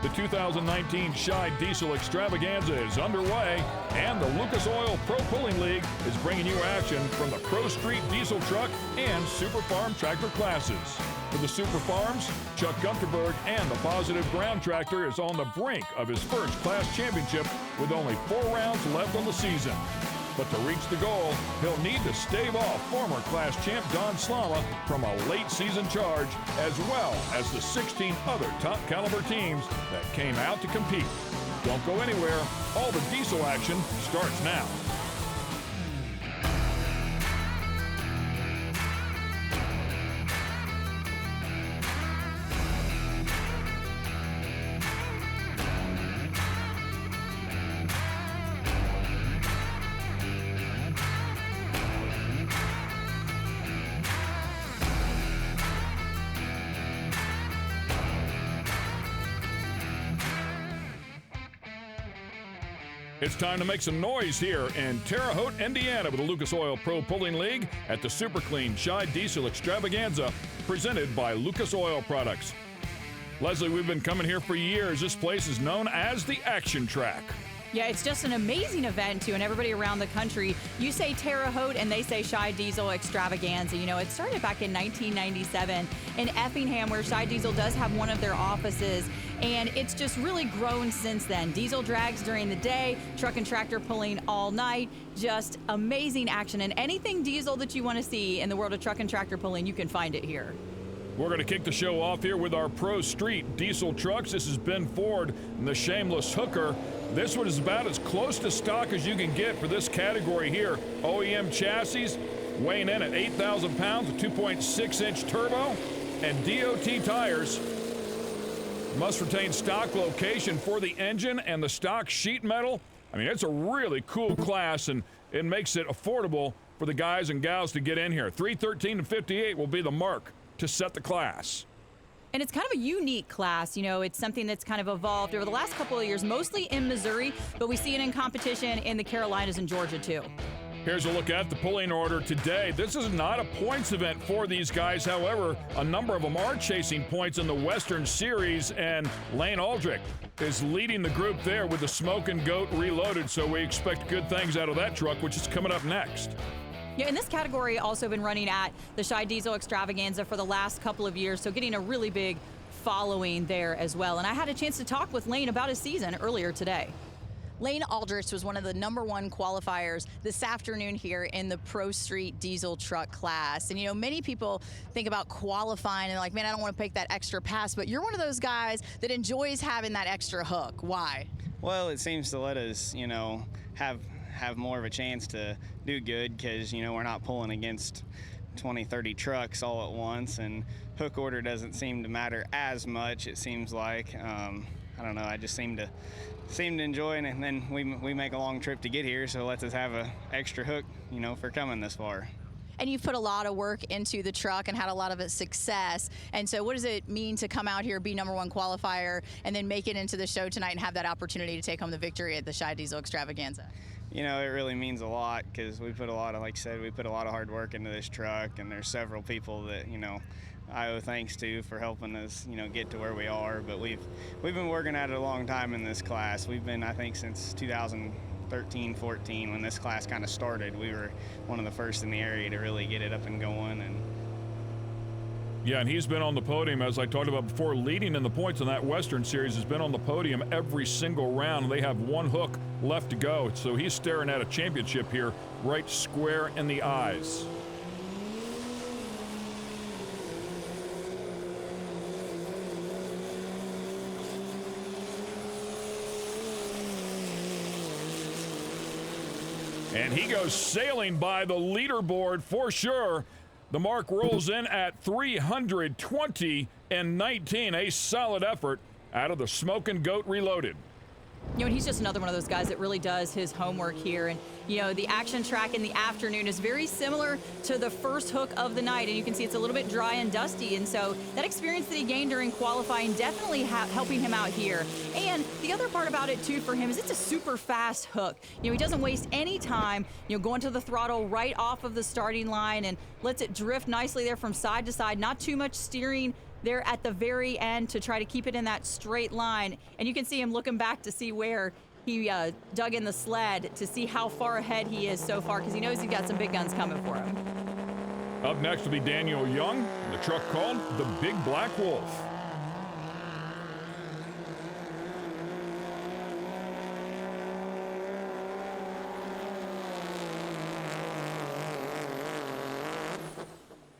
The 2019 Shy Diesel Extravaganza is underway, and the Lucas Oil Pro Pulling League is bringing you action from the Pro Street Diesel Truck and Super Farm Tractor classes. For the Super Farms, Chuck Gunterberg and the Positive Ground Tractor is on the brink of his first class championship with only 4 rounds left on the season. But to reach the goal, he'll need to stave off former class champ Don Slama from a late season charge, as well as the 16 other top caliber teams that came out to compete. Don't go anywhere. All the diesel action starts now. It's time to make some noise here in Terre Haute, Indiana with the Lucas Oil Pro Pulling League at the Super Clean Shy Diesel Extravaganza presented by Lucas Oil Products. Leslie, we've been coming here for years. This place is known as the Action Track. Yeah, it's just an amazing event, too, and everybody around the country, you say Terre Haute and they say Shy Diesel Extravaganza. You know, it started back in 1997 in Effingham, where Shy Diesel does have one of their offices, and it's just really grown since then. Diesel drags during the day, truck and tractor pulling all night, just amazing action. And anything diesel that you want to see in the world of truck and tractor pulling, you can find it here. We're going to kick the show off here with our Pro Street diesel trucks. This is Ben Ford and the Shameless Hooker. This one is about as close to stock as you can get for this category here. OEM chassis, weighing in at 8,000 pounds, a 2.6-inch turbo, and DOT tires. Must retain stock location for the engine and the stock sheet metal. I mean, it's a really cool class, and it makes it affordable for the guys and gals to get in here. 313 to 58 will be the mark to set the class. And it's kind of a unique class. You know, it's something that's kind of evolved over the last couple of years, mostly in Missouri, but we see it in competition in the Carolinas and Georgia, too. Here's a look at the pulling order today. This is not a points event for these guys. However, a number of them are chasing points in the Western Series, and Lane Aldrich is leading the group there with the Smokin' Goat Reloaded, so we expect good things out of that truck, which is coming up next. Yeah, and this category also been running at the Shy Diesel Extravaganza for the last couple of years, so getting a really big following there as well. And I had a chance to talk with Lane about his season earlier today. Lane Aldrich was one of the #1 qualifiers this afternoon here in the Pro Street Diesel Truck class. And, you know, many people think about qualifying and like, man, I don't want to take that extra pass, but you're one of those guys that enjoys having that extra hook. Why? Well, it seems to let us, you know, have more of a chance to do good because, you know, we're not pulling against 20, 30 trucks all at once, and hook order doesn't seem to matter as much, it seems like. I don't know, I just seem to enjoy it, and then we make a long trip to get here, so it lets us have an extra hook, you know, for coming this far. And you've put a lot of work into the truck and had a lot of success. And so what does it mean to come out here, be #1 qualifier, and then make it into the show tonight and have that opportunity to take home the victory at the Shy Diesel Extravaganza? You know, it really means a lot because we put a lot of, like I said, we put a lot of hard work into this truck, and there's several people that, you know, I owe thanks to for helping us, you know, get to where we are. But we've been working at it a long time in this class. We've been, I think, since 2013, 14, when this class kind of started. We were one of the first in the area to really get it up and going. Yeah, and he's been on the podium, as I talked about before, leading in the points in that Western Series. Has been on the podium every single round. They have one hook left to go, so he's staring at a championship here right square in the eyes. And he goes sailing by the leaderboard for sure. The mark rolls in at 320 and 19, a solid effort out of the Smokin' Goat Reloaded. You know, and he's just another one of those guys that really does his homework here. And, you know, the action track in the afternoon is very similar to the first hook of the night. And you can see it's a little bit dry and dusty. And so that experience that he gained during qualifying definitely helping him out here. And the other part about it, too, for him is it's a super fast hook. You know, he doesn't waste any time, you know, going to the throttle right off of the starting line and lets it drift nicely there from side to side. Not too much steering there at the very end to try to keep it in that straight line. And you can see him looking back to see where he dug in the sled to see how far ahead he is so far, because he knows he's got some big guns coming for him. Up next will be Daniel Young, the truck called the Big Black Wolf.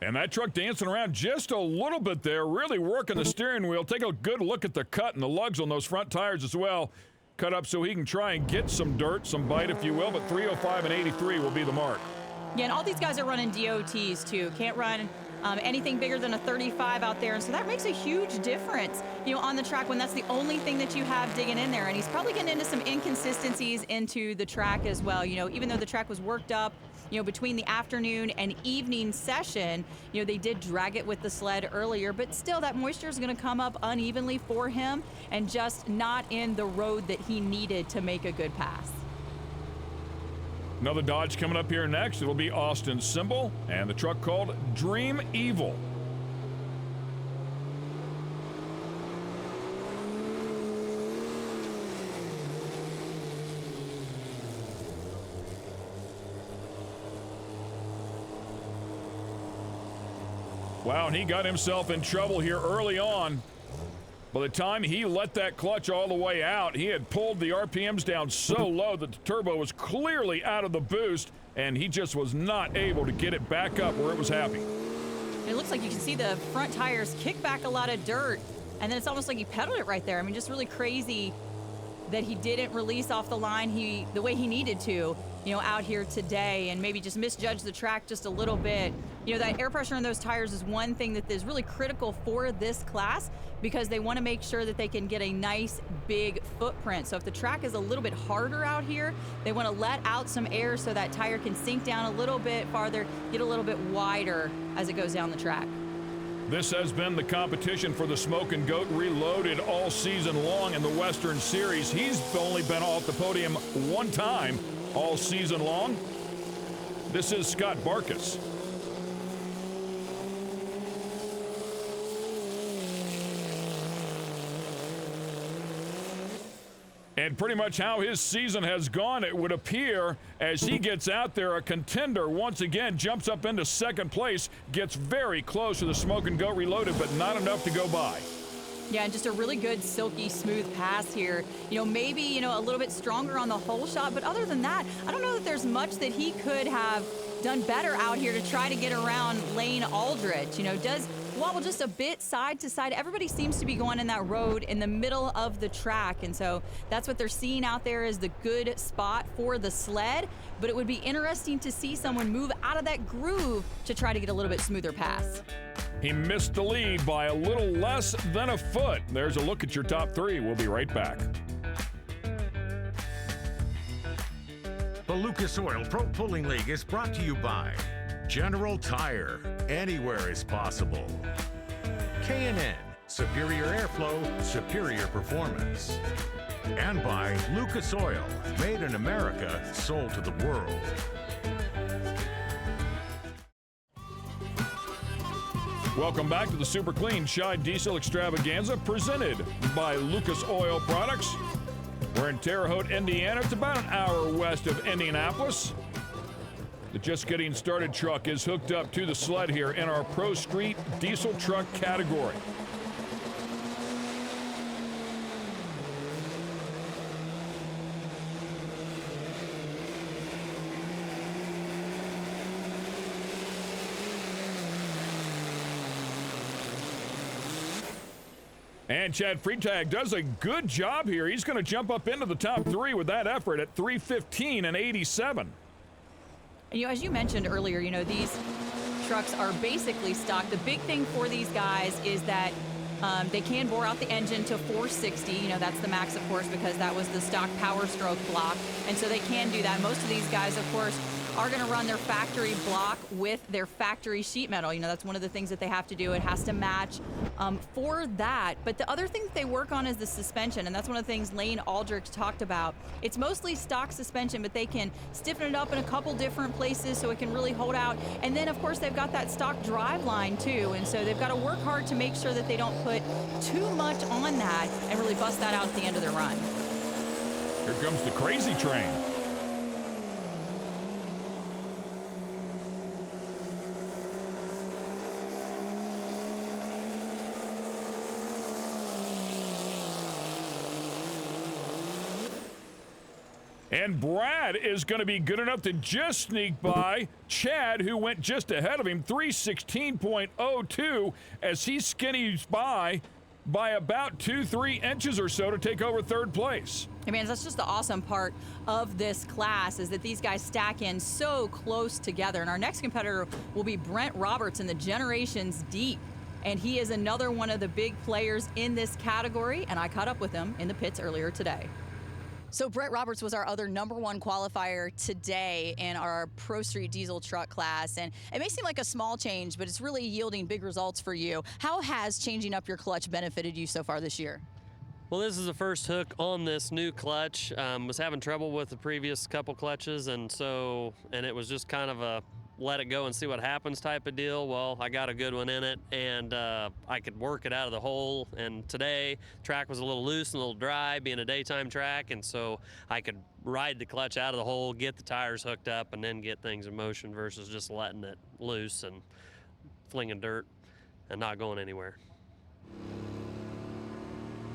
And that truck dancing around just a little bit there, really working the steering wheel. Take a good look at the cut and the lugs on those front tires as well. Cut up so he can try and get some dirt, some bite, if you will, but 305 and 83 will be the mark. Yeah, and all these guys are running DOTs too. Can't run anything bigger than a 35 out there, and so that makes a huge difference, on the track when that's the only thing that you have digging in there. And he's probably getting into some inconsistencies into the track as well. Even though the track was worked up, between the afternoon and evening session, they did drag it with the sled earlier, but still that moisture is going to come up unevenly for him and just not in the road that he needed to make a good pass. Another Dodge coming up here next. It'll be Austin Symbol and the truck called Dream Evil. Wow, and he got himself in trouble here early on. By the time he let that clutch all the way out, he had pulled the RPMs down so low that the turbo was clearly out of the boost, and he just was not able to get it back up where it was happy. It looks like you can see the front tires kick back a lot of dirt, and then it's almost like he pedaled it right there. I mean, just really crazy that he didn't release off the line the way he needed to, out here today, and maybe just misjudged the track just a little bit. That air pressure in those tires is one thing that is really critical for this class, because they want to make sure that they can get a nice big footprint. So if the track is a little bit harder out here, they want to let out some air so that tire can sink down a little bit farther, get a little bit wider as it goes down the track. This has been the competition for the Smokin' Goat Reloaded all season long in the Western Series. He's only been off the podium one time all season long. This is Scott Barkus. And pretty much how his season has gone, it would appear, as he gets out there, a contender once again jumps up into second place, gets very close to the Smokin' Goat Reloaded, but not enough to go by. Yeah, and just a really good, silky, smooth pass here. Maybe, a little bit stronger on the hole shot, but other than that, I don't know that there's much that he could have done better out here to try to get around Lane Aldrich. Does wobble just a bit side to side. Everybody seems to be going in that road in the middle of the track, and so that's what they're seeing out there is the good spot for the sled. But it would be interesting to see someone move out of that groove to try to get a little bit smoother pass. He missed the lead by a little less than a foot. There's a look at your top three. We'll be right back. The Lucas Oil Pro Pulling League is brought to you by General Tire, anywhere is possible. K&N, superior airflow, superior performance. And by Lucas Oil, made in America, sold to the world. Welcome back to the Super Clean Shy Diesel Extravaganza, presented by Lucas Oil Products. We're in Terre Haute, Indiana. It's about an hour west of Indianapolis. The just getting started truck is hooked up to the sled here in our Pro Street Diesel Truck category. And Chad Freitag does a good job here. He's going to jump up into the top three with that effort at 3:15 and 87. And, as you mentioned earlier, these trucks are basically stock. The big thing for these guys is that they can bore out the engine to 460. That's the max, of course, because that was the stock Power Stroke block. And so they can do that. Most of these guys, of course, are going to run their factory block with their factory sheet metal. You know, that's one of the things that they have to do. It has to match for that. But the other thing that they work on is the suspension, and that's one of the things Lane Aldrich talked about. It's mostly stock suspension, but they can stiffen it up in a couple different places so it can really hold out. And then, of course, they've got that stock drive line, too. And so they've got to work hard to make sure that they don't put too much on that and really bust that out at the end of their run. Here comes the crazy train. And Brad is going to be good enough to just sneak by Chad, who went just ahead of him, 3:16.02, as he skinnies by about 2-3 inches or so to take over third place. I mean, that's just the awesome part of this class, is that these guys stack in so close together. And our next competitor will be Brent Roberts in the Generations Deep. And he is another one of the big players in this category. And I caught up with him in the pits earlier today. So Brett Roberts was our other #1 qualifier today in our Pro Street Diesel truck class. And it may seem like a small change, but it's really yielding big results for you. How has changing up your clutch benefited you so far this year? Well, this is the first hook on this new clutch. Was having trouble with the previous couple clutches, and it was just kind of a let it go and see what happens type of deal. Well, I got a good one in it, and I could work it out of the hole. And today, track was a little loose and a little dry, being a daytime track, and so I could ride the clutch out of the hole, get the tires hooked up, and then get things in motion versus just letting it loose and flinging dirt and not going anywhere.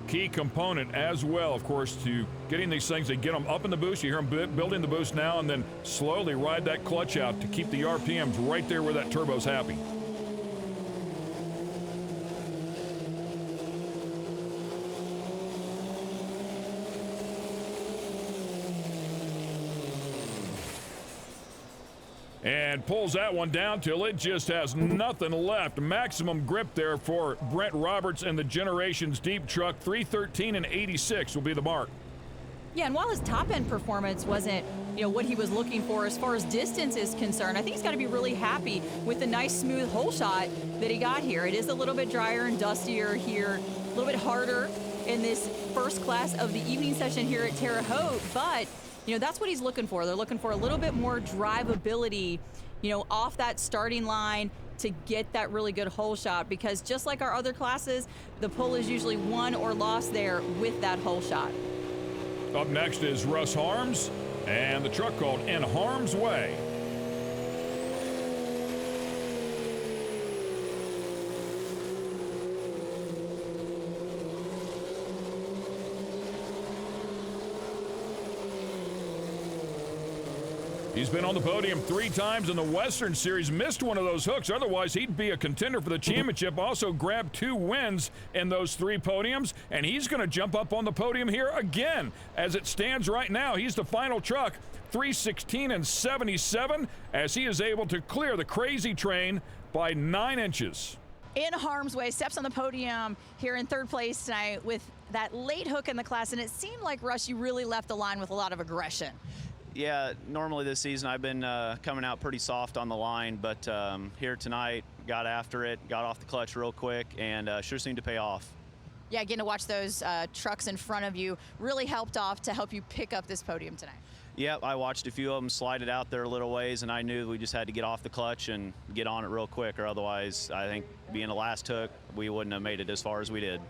Key component as well, of course, to getting these things. They get them up in the boost. You hear them building the boost now, and then slowly ride that clutch out to keep the RPMs right there where that turbo's happy. And pulls that one down till it just has nothing left. Maximum grip there for Brent Roberts and the Generations Deep truck. 3:13.86 will be the mark. Yeah, and while his top-end performance wasn't, what he was looking for as far as distance is concerned, I think he's got to be really happy with the nice, smooth hole shot that he got here. It is a little bit drier and dustier here, a little bit harder in this first class of the evening session here at Terre Haute, but that's what he's looking for. They're looking for a little bit more drivability, off that starting line to get that really good hole shot, because just like our other classes, the pull is usually won or lost there with that hole shot. Up next is Russ Harms and the truck called In Harm's Way. He's been on the podium 3 times in the Western Series, missed one of those hooks. Otherwise, he'd be a contender for the championship. Also grabbed 2 wins in those 3 podiums, and he's going to jump up on the podium here again. As it stands right now, he's the final truck, 3:16.77, as he is able to clear the crazy train by 9 inches. In Harm's Way steps on the podium here in 3rd place tonight with that late hook in the class, and it seemed like, Russ, you really left the line with a lot of aggression. Yeah, normally this season I've been coming out pretty soft on the line, but here tonight, got after it, got off the clutch real quick, and sure seemed to pay off. Yeah, getting to watch those trucks in front of you really helped off to help you pick up this podium tonight. Yep, I watched a few of them slide it out there a little ways, and I knew we just had to get off the clutch and get on it real quick, or otherwise I think being the last hook, we wouldn't have made it as far as we did.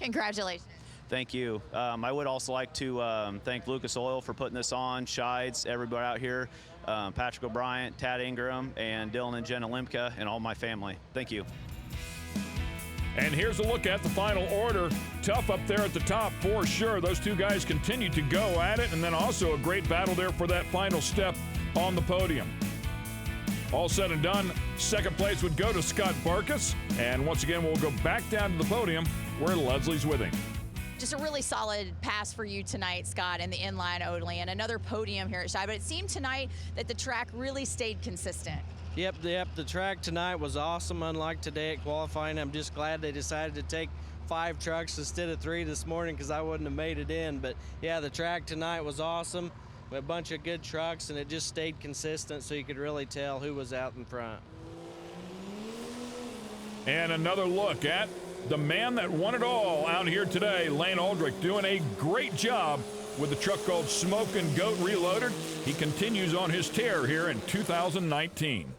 Congratulations. Thank you. I would also like to thank Lucas Oil for putting this on, Shides, everybody out here, Patrick O'Brien, Tad Ingram, and Dylan and Jenna Limka, and all my family. Thank you. And here's a look at the final order. Tough up there at the top for sure. Those 2 guys continue to go at it, and then also a great battle there for that final step on the podium. All said and done, 2nd place would go to Scott Barkus, and once again we'll go back down to the podium where Leslie's with him. Just a really solid pass for you tonight, Scott, in the inline only, and another podium here at Shy. But it seemed tonight that the track really stayed consistent. Yep, the track tonight was awesome, unlike today at qualifying. I'm just glad they decided to take 5 trucks instead of 3 this morning, because I wouldn't have made it in. But yeah, the track tonight was awesome. a bunch of good trucks, and it just stayed consistent so you could really tell who was out in front. And another look at the man that won it all out here today, Lane Aldrich, doing a great job with the truck called Smokin' Goat Reloaded. He continues on his tear here in 2019.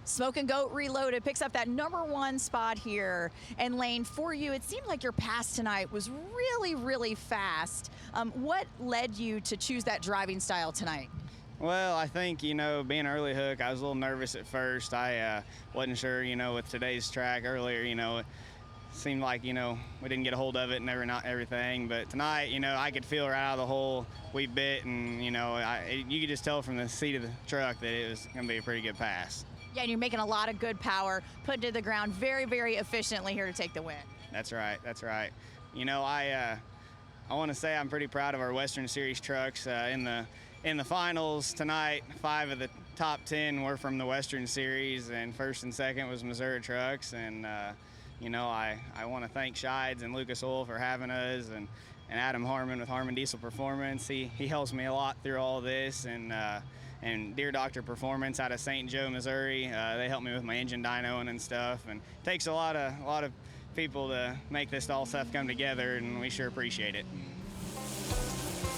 Smokin' Goat Reloaded picks up that #1 spot here. And Lane, for you, it seemed like your pass tonight was really, really fast. What led you to choose that driving style tonight? Well, I think, you know, being early hook, I was a little nervous at first. I wasn't sure, you know, with today's track earlier, you know, it seemed like, you know, we didn't get a hold of it and not everything. But tonight, you know, I could feel right out of the hole we bit, and, you know, you could just tell from the seat of the truck that it was going to be a pretty good pass. Yeah, and you're making a lot of good power, put it to the ground very, very efficiently here to take the win. That's right. That's right. You know, I want to say I'm pretty proud of our Western Series trucks. In the finals tonight, 5 of the top 10 were from the Western Series, and first and second was Missouri trucks. And you know, I want to thank Shides and Lucas Oil for having us, and Adam Harmon with Harmon Diesel Performance. He helps me a lot through all this, and Deer Doctor Performance out of St. Joe, Missouri. They help me with my engine dynoing and stuff. And it takes a lot of people to make this all stuff come together, and we sure appreciate it.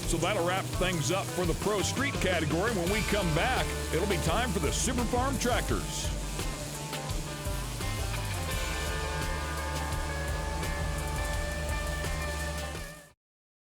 So that'll wrap things up for the Pro Street category. When we come back, it'll be time for the Super Farm Tractors.